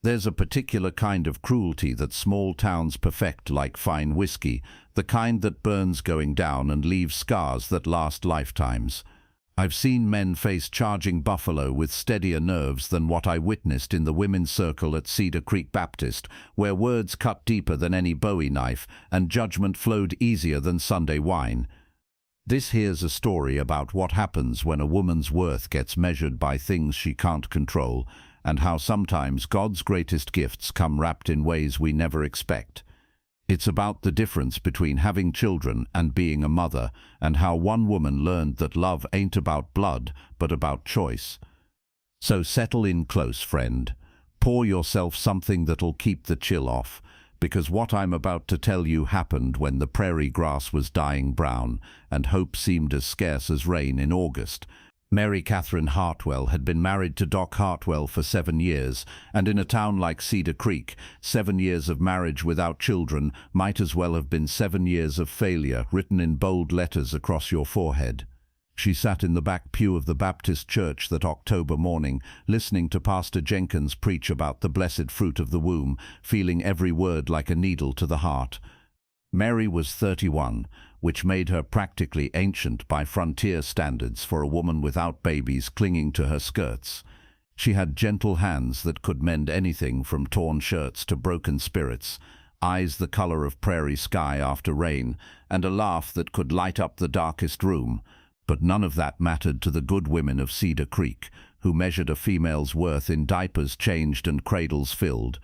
There's a particular kind of cruelty that small towns perfect like fine whiskey, the kind that burns going down and leaves scars that last lifetimes. I've seen men face charging buffalo with steadier nerves than what I witnessed in the women's circle at Cedar Creek Baptist, where words cut deeper than any Bowie knife and judgment flowed easier than Sunday wine. This here's a story about what happens when a woman's worth gets measured by things she can't control, and how sometimes God's greatest gifts come wrapped in ways we never expect. It's about the difference between having children and being a mother, and how one woman learned that love ain't about blood, but about choice. So settle in close, friend. Pour yourself something that'll keep the chill off, because what I'm about to tell you happened when the prairie grass was dying brown, and hope seemed as scarce as rain in August. Mary Catherine Hartwell had been married to Doc Hartwell for 7 years, and in a town like Cedar Creek, 7 years of marriage without children might as well have been 7 years of failure written in bold letters across your forehead. She sat in the back pew of the Baptist church that October morning, listening to Pastor Jenkins preach about the blessed fruit of the womb, feeling every word like a needle to the heart. Mary was 31, which made her practically ancient by frontier standards for a woman without babies clinging to her skirts. She had gentle hands that could mend anything from torn shirts to broken spirits, eyes the color of prairie sky after rain, and a laugh that could light up the darkest room. But none of that mattered to the good women of Cedar Creek, who measured a female's worth in diapers changed and cradles filled.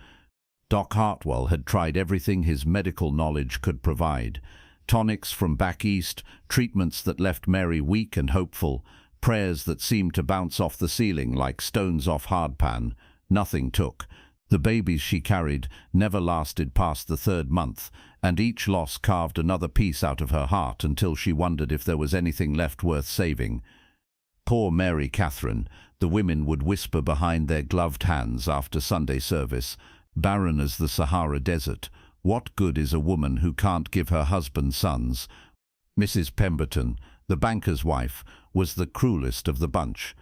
Doc Hartwell had tried everything his medical knowledge could provide. Tonics from back east, treatments that left Mary weak and hopeful, prayers that seemed to bounce off the ceiling like stones off hardpan. Nothing took. The babies she carried never lasted past the 3rd month, and each loss carved another piece out of her heart until she wondered if there was anything left worth saving. Poor Mary Catherine, the women would whisper behind their gloved hands after Sunday service. Barren as the Sahara Desert, what good is a woman who can't give her husband sons? Mrs. Pemberton, the banker's wife, was the cruelest of the bunch.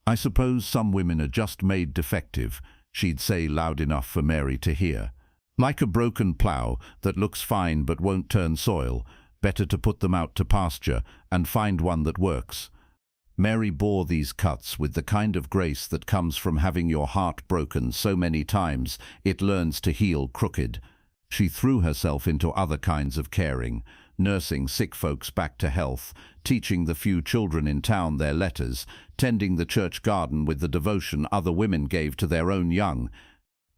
I suppose some women are just made defective, she'd say loud enough for Mary to hear. Like a broken plough that looks fine but won't turn soil, better to put them out to pasture and find one that works. Mary bore these cuts with the kind of grace that comes from having your heart broken so many times it learns to heal crooked. She threw herself into other kinds of caring, nursing sick folks back to health, teaching the few children in town their letters, tending the church garden with the devotion other women gave to their own young.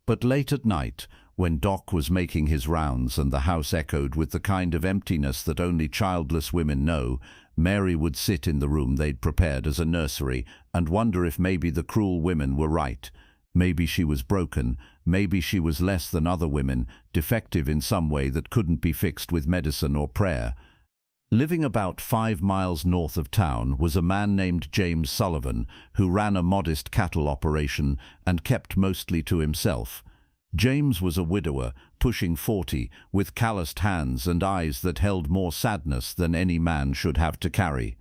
But late at night, when Doc was making his rounds and the house echoed with the kind of emptiness that only childless women know, Mary would sit in the room they'd prepared as a nursery and wonder if maybe the cruel women were right. Maybe she was broken, maybe she was less than other women, defective in some way that couldn't be fixed with medicine or prayer. Living about 5 miles north of town was a man named James Sullivan, who ran a modest cattle operation and kept mostly to himself. James was a widower, pushing 40, with calloused hands and eyes that held more sadness than any man should have to carry.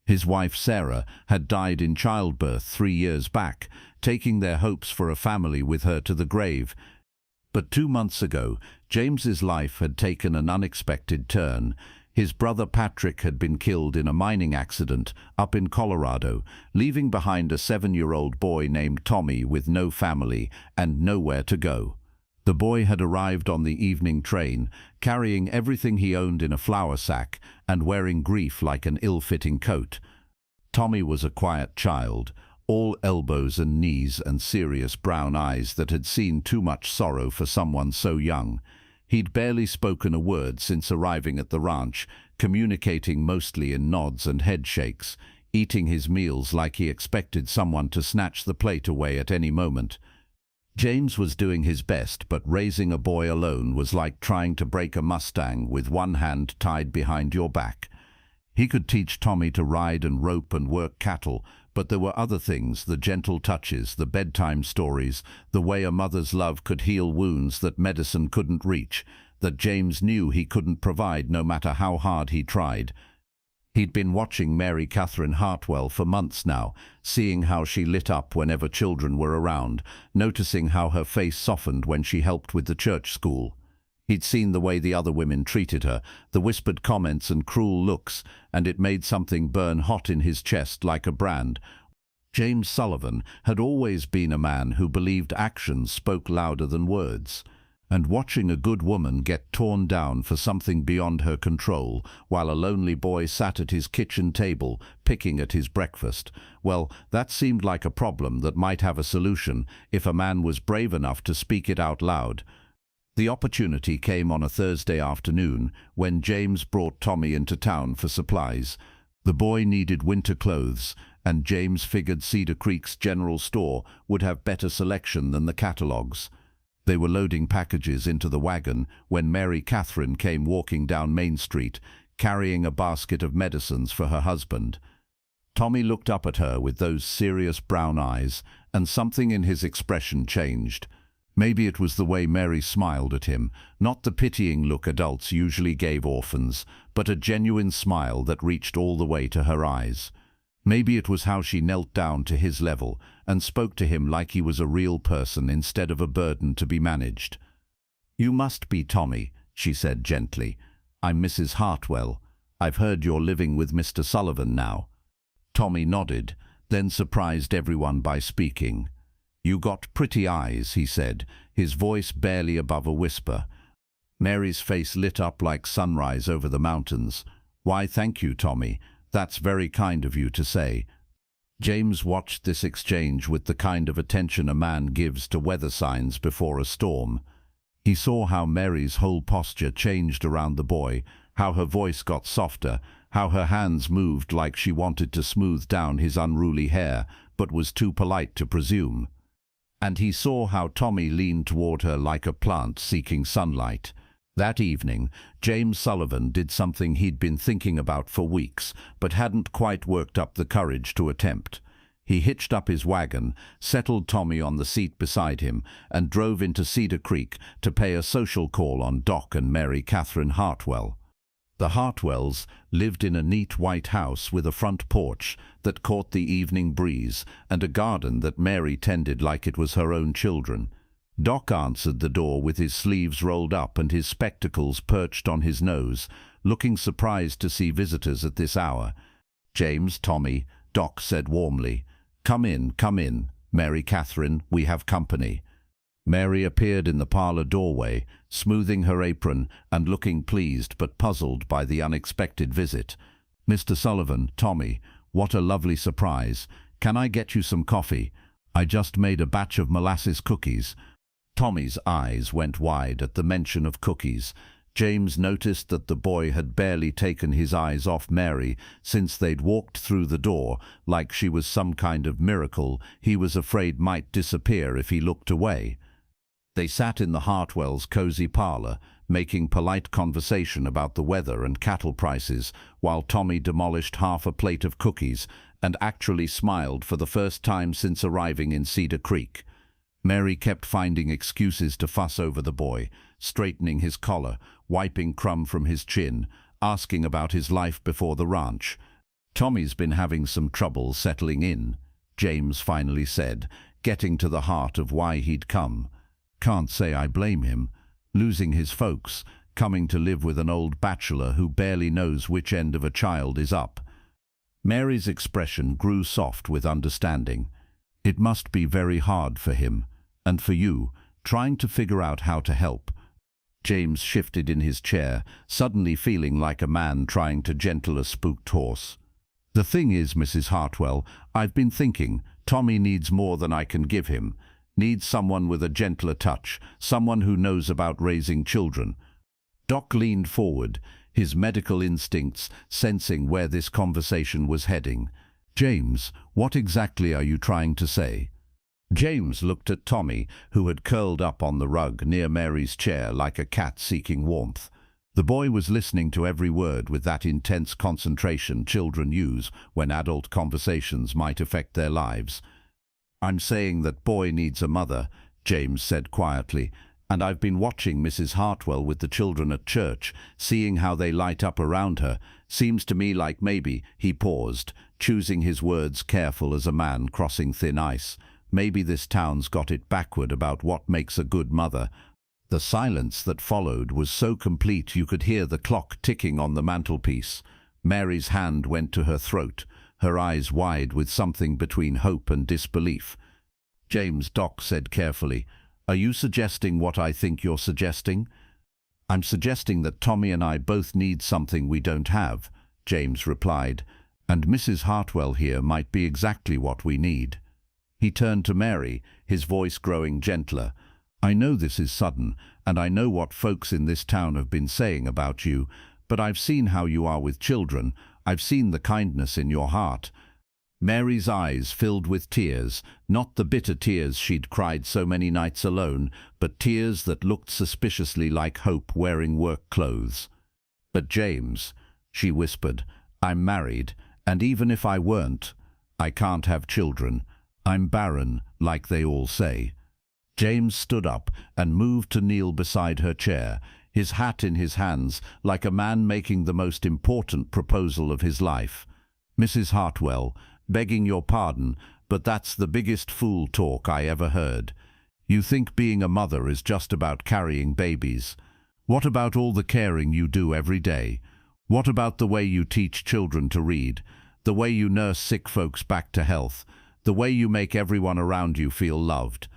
His wife Sarah had died in childbirth 3 years back, taking their hopes for a family with her to the grave. But 2 months ago, James's life had taken an unexpected turn. His brother Patrick had been killed in a mining accident up in Colorado, leaving behind a 7-year-old boy named Tommy with no family and nowhere to go. The boy had arrived on the evening train, carrying everything he owned in a flour sack and wearing grief like an ill-fitting coat. Tommy was a quiet child, all elbows and knees and serious brown eyes that had seen too much sorrow for someone so young. He'd barely spoken a word since arriving at the ranch, communicating mostly in nods and head shakes, eating his meals like he expected someone to snatch the plate away at any moment. James was doing his best, but raising a boy alone was like trying to break a Mustang with one hand tied behind your back. He could teach Tommy to ride and rope and work cattle, but there were other things, the gentle touches, the bedtime stories, the way a mother's love could heal wounds that medicine couldn't reach, that James knew he couldn't provide no matter how hard he tried. He'd been watching Mary Catherine Hartwell for months now, seeing how she lit up whenever children were around, noticing how her face softened when she helped with the church school. He'd seen the way the other women treated her, the whispered comments and cruel looks, and it made something burn hot in his chest like a brand. James Sullivan had always been a man who believed actions spoke louder than words. And watching a good woman get torn down for something beyond her control, while a lonely boy sat at his kitchen table, picking at his breakfast, well, that seemed like a problem that might have a solution if a man was brave enough to speak it out loud. The opportunity came on a Thursday afternoon when James brought Tommy into town for supplies. The boy needed winter clothes, and James figured Cedar Creek's general store would have better selection than the catalogs. They were loading packages into the wagon when Mary Catherine came walking down Main Street, carrying a basket of medicines for her husband. Tommy looked up at her with those serious brown eyes, and something in his expression changed. Maybe it was the way Mary smiled at him, not the pitying look adults usually gave orphans, but a genuine smile that reached all the way to her eyes. Maybe it was how she knelt down to his level and spoke to him like he was a real person instead of a burden to be managed. "You must be Tommy," she said gently. "I'm Mrs. Hartwell. I've heard you're living with Mr. Sullivan now." Tommy nodded, then surprised everyone by speaking. "You got pretty eyes," he said, his voice barely above a whisper. Mary's face lit up like sunrise over the mountains. "Why, thank you, Tommy. That's very kind of you to say." James watched this exchange with the kind of attention a man gives to weather signs before a storm. He saw how Mary's whole posture changed around the boy, how her voice got softer, how her hands moved like she wanted to smooth down his unruly hair, but was too polite to presume. And he saw how Tommy leaned toward her like a plant seeking sunlight. That evening, James Sullivan did something he'd been thinking about for weeks, but hadn't quite worked up the courage to attempt. He hitched up his wagon, settled Tommy on the seat beside him, and drove into Cedar Creek to pay a social call on Doc and Mary Catherine Hartwell. The Hartwells lived in a neat white house with a front porch that caught the evening breeze and a garden that Mary tended like it was her own children. Doc answered the door with his sleeves rolled up and his spectacles perched on his nose, looking surprised to see visitors at this hour. "James, Tommy," Doc said warmly. Come in, Mary Catherine, we have company." Mary appeared in the parlor doorway, smoothing her apron and looking pleased but puzzled by the unexpected visit. "Mr. Sullivan, Tommy, what a lovely surprise. Can I get you some coffee? I just made a batch of molasses cookies." Tommy's eyes went wide at the mention of cookies. James noticed that the boy had barely taken his eyes off Mary since they'd walked through the door, like she was some kind of miracle he was afraid might disappear if he looked away. They sat in the Hartwells' cozy parlor, making polite conversation about the weather and cattle prices, while Tommy demolished half a plate of cookies and actually smiled for the first time since arriving in Cedar Creek. Mary kept finding excuses to fuss over the boy, straightening his collar, wiping crumb from his chin, asking about his life before the ranch. "Tommy's been having some trouble settling in," James finally said, getting to the heart of why he'd come. "Can't say I blame him. Losing his folks, coming to live with an old bachelor who barely knows which end of a child is up." Mary's expression grew soft with understanding. "It must be very hard for him, and for you, trying to figure out how to help." James shifted in his chair, suddenly feeling like a man trying to gentle a spooked horse. "The thing is, Mrs. Hartwell, I've been thinking, Tommy needs more than I can give him. Needs someone with a gentler touch, someone who knows about raising children." Doc leaned forward, his medical instincts sensing where this conversation was heading. "James, what exactly are you trying to say?" James looked at Tommy, who had curled up on the rug near Mary's chair like a cat seeking warmth. The boy was listening to every word with that intense concentration children use when adult conversations might affect their lives. "I'm saying that boy needs a mother," James said quietly, And I've been watching Mrs. Hartwell with the children at church, seeing how they light up around her. Seems to me like maybe," he paused, choosing his words careful as a man crossing thin ice, "maybe this town's got it backward about what makes a good mother." The silence that followed was so complete you could hear the clock ticking on the mantelpiece. Mary's hand went to her throat, her eyes wide with something between hope and disbelief. "James," Doc said carefully, "are you suggesting what I think you're suggesting?" "I'm suggesting that Tommy and I both need something we don't have," James replied, "and Mrs. Hartwell here might be exactly what we need." He turned to Mary, his voice growing gentler. "I know this is sudden, and I know what folks in this town have been saying about you, but I've seen how you are with children. I've seen the kindness in your heart." Mary's eyes filled with tears, not the bitter tears she'd cried so many nights alone, but tears that looked suspiciously like hope wearing work clothes. "But James," she whispered, "I'm married, and even if I weren't, I can't have children. I'm barren, like they all say." James stood up and moved to kneel beside her chair, his hat in his hands, like a man making the most important proposal of his life. "Mrs. Hartwell, begging your pardon, but that's the biggest fool talk I ever heard. You think being a mother is just about carrying babies. What about all the caring you do every day? What about the way you teach children to read, the way you nurse sick folks back to health, the way you make everyone around you feel loved?"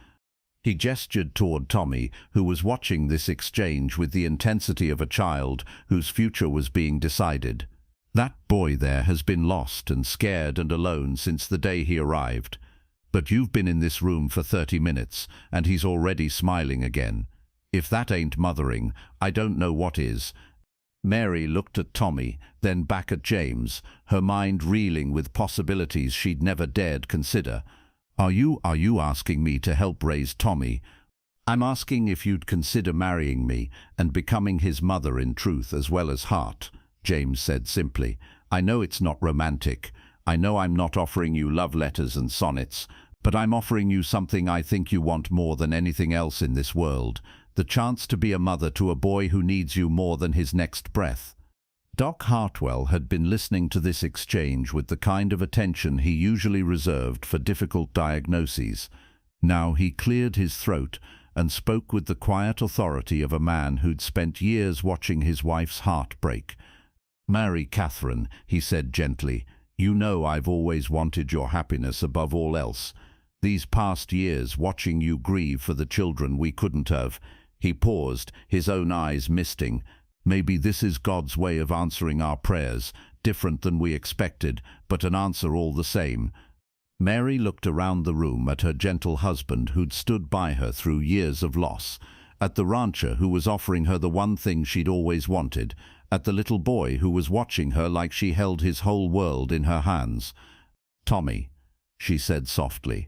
He gestured toward Tommy, who was watching this exchange with the intensity of a child whose future was being decided. "That boy there has been lost and scared and alone since the day he arrived. But you've been in this room for 30 minutes, and he's already smiling again. If that ain't mothering, I don't know what is." Mary looked at Tommy, then back at James, her mind reeling with possibilities she'd never dared consider. Are you asking me to help raise Tommy? I'm asking if you'd consider marrying me and becoming his mother in truth as well as heart," James said simply. "I know it's not romantic. I know I'm not offering you love letters and sonnets, but I'm offering you something I think you want more than anything else in this world, the chance to be a mother to a boy who needs you more than his next breath." Doc Hartwell had been listening to this exchange with the kind of attention he usually reserved for difficult diagnoses. Now he cleared his throat and spoke with the quiet authority of a man who'd spent years watching his wife's heart break. "Mary Catherine," he said gently, "you know I've always wanted your happiness above all else. These past years, watching you grieve for the children we couldn't have." He paused, his own eyes misting. "Maybe this is God's way of answering our prayers, different than we expected, but an answer all the same." Mary looked around the room at her gentle husband who'd stood by her through years of loss, at the rancher who was offering her the one thing she'd always wanted, at the little boy who was watching her like she held his whole world in her hands. "Tommy," she said softly,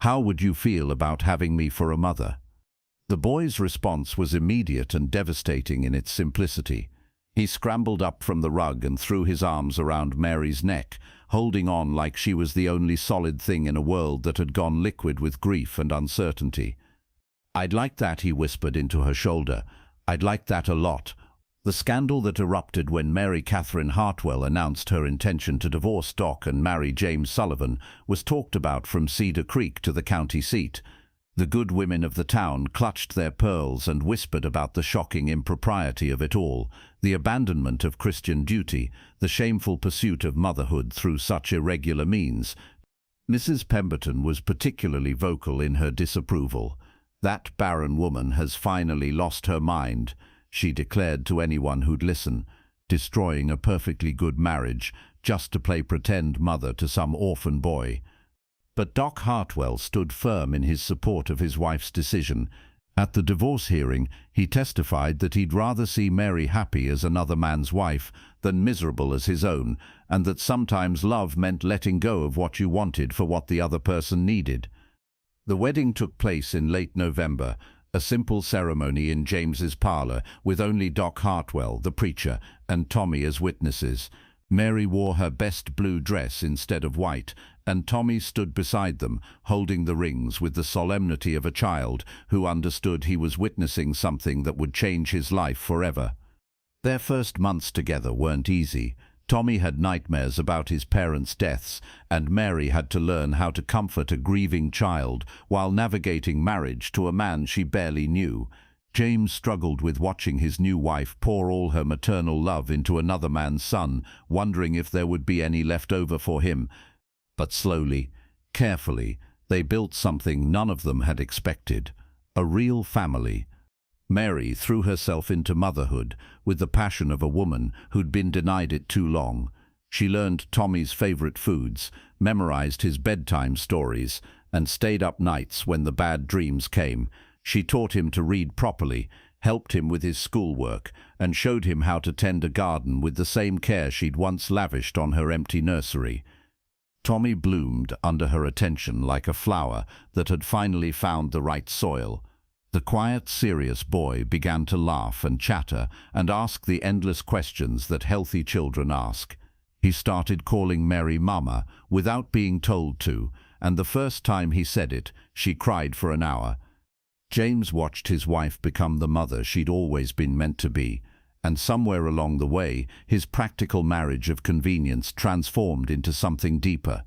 "how would you feel about having me for a mother?" The boy's response was immediate and devastating in its simplicity. He scrambled up from the rug and threw his arms around Mary's neck, holding on like she was the only solid thing in a world that had gone liquid with grief and uncertainty. "I'd like that," he whispered into her shoulder. "I'd like that a lot." The scandal that erupted when Mary Catherine Hartwell announced her intention to divorce Doc and marry James Sullivan was talked about from Cedar Creek to the county seat. The good women of the town clutched their pearls and whispered about the shocking impropriety of it all, the abandonment of Christian duty, the shameful pursuit of motherhood through such irregular means. Mrs. Pemberton was particularly vocal in her disapproval. "That barren woman has finally lost her mind," she declared to anyone who'd listen, "destroying a perfectly good marriage just to play pretend mother to some orphan boy." But Doc Hartwell stood firm in his support of his wife's decision. At the divorce hearing, he testified that he'd rather see Mary happy as another man's wife than miserable as his own, and that sometimes love meant letting go of what you wanted for what the other person needed. The wedding took place in late November, a simple ceremony in James's parlor, with only Doc Hartwell, the preacher, and Tommy as witnesses. Mary wore her best blue dress instead of white, and Tommy stood beside them, holding the rings with the solemnity of a child who understood he was witnessing something that would change his life forever. Their first months together weren't easy. Tommy had nightmares about his parents' deaths, and Mary had to learn how to comfort a grieving child while navigating marriage to a man she barely knew. James struggled with watching his new wife pour all her maternal love into another man's son, wondering if there would be any left over for him. But slowly, carefully, they built something none of them had expected: a real family. Mary threw herself into motherhood with the passion of a woman who'd been denied it too long. She learned Tommy's favorite foods, memorized his bedtime stories, and stayed up nights when the bad dreams came. She taught him to read properly, helped him with his schoolwork, and showed him how to tend a garden with the same care she'd once lavished on her empty nursery. Tommy bloomed under her attention like a flower that had finally found the right soil. The quiet, serious boy began to laugh and chatter and ask the endless questions that healthy children ask. He started calling Mary Mama without being told to, and the first time he said it, she cried for an hour. James watched his wife become the mother she'd always been meant to be, and somewhere along the way, his practical marriage of convenience transformed into something deeper.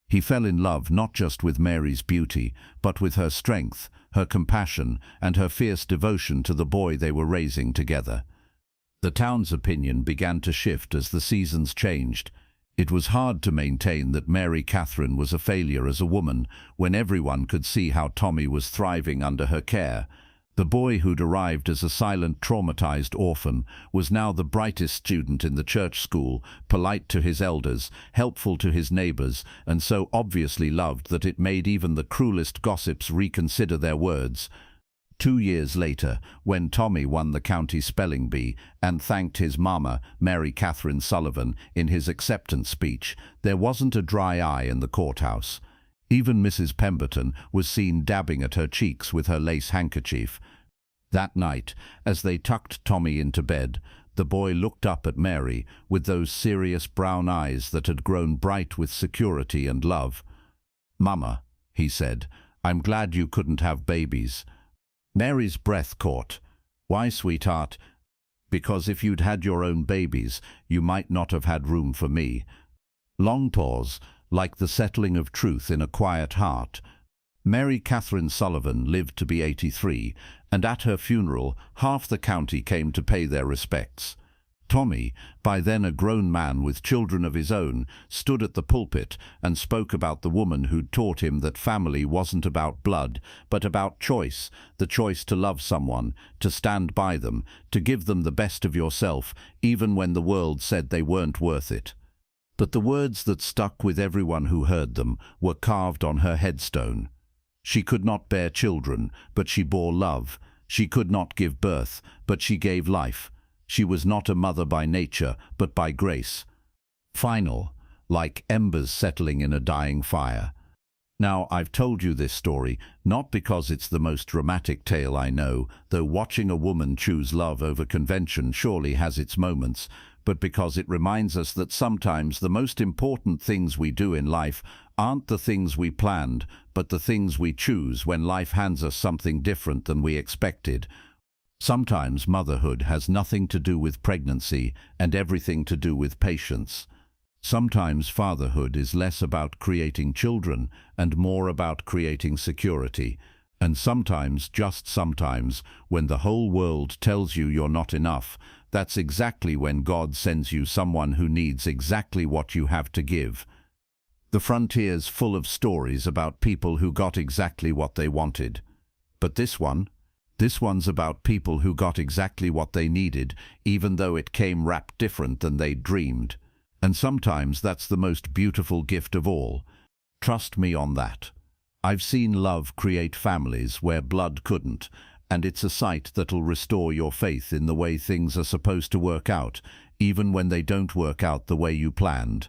He fell in love not just with Mary's beauty, but with her strength, her compassion, and her fierce devotion to the boy they were raising together. The town's opinion began to shift as the seasons changed. It was hard to maintain that Mary Catherine was a failure as a woman when everyone could see how Tommy was thriving under her care. The boy who'd arrived as a silent, traumatized orphan was now the brightest student in the church school, polite to his elders, helpful to his neighbors, and so obviously loved that it made even the cruelest gossips reconsider their words. 2 years later, when Tommy won the county spelling bee and thanked his mama, Mary Catherine Sullivan, in his acceptance speech, there wasn't a dry eye in the courthouse. Even Mrs. Pemberton was seen dabbing at her cheeks with her lace handkerchief. That night, as they tucked Tommy into bed, the boy looked up at Mary with those serious brown eyes that had grown bright with security and love. "Mama," he said, "I'm glad you couldn't have babies." Mary's breath caught. "Why, sweetheart?" "Because if you'd had your own babies, you might not have had room for me." Long pause, like the settling of truth in a quiet heart. Mary Catherine Sullivan lived to be 83, and at her funeral, half the county came to pay their respects. Tommy, by then a grown man with children of his own, stood at the pulpit and spoke about the woman who'd taught him that family wasn't about blood, but about choice, the choice to love someone, to stand by them, to give them the best of yourself, even when the world said they weren't worth it. But the words that stuck with everyone who heard them were carved on her headstone. She could not bear children, but she bore love. She could not give birth, but she gave life. She was not a mother by nature, but by grace. Final, like embers settling in a dying fire. Now, I've told you this story, not because it's the most dramatic tale I know, though watching a woman choose love over convention surely has its moments, but because it reminds us that sometimes the most important things we do in life aren't the things we planned, but the things we choose when life hands us something different than we expected. Sometimes motherhood has nothing to do with pregnancy and everything to do with patience. Sometimes fatherhood is less about creating children and more about creating security. And sometimes, just sometimes, when the whole world tells you you're not enough, that's exactly when God sends you someone who needs exactly what you have to give. The frontier's full of stories about people who got exactly what they wanted. But this one's about people who got exactly what they needed, even though it came wrapped different than they'd dreamed. And sometimes that's the most beautiful gift of all. Trust me on that. I've seen love create families where blood couldn't, and it's a sight that'll restore your faith in the way things are supposed to work out, even when they don't work out the way you planned.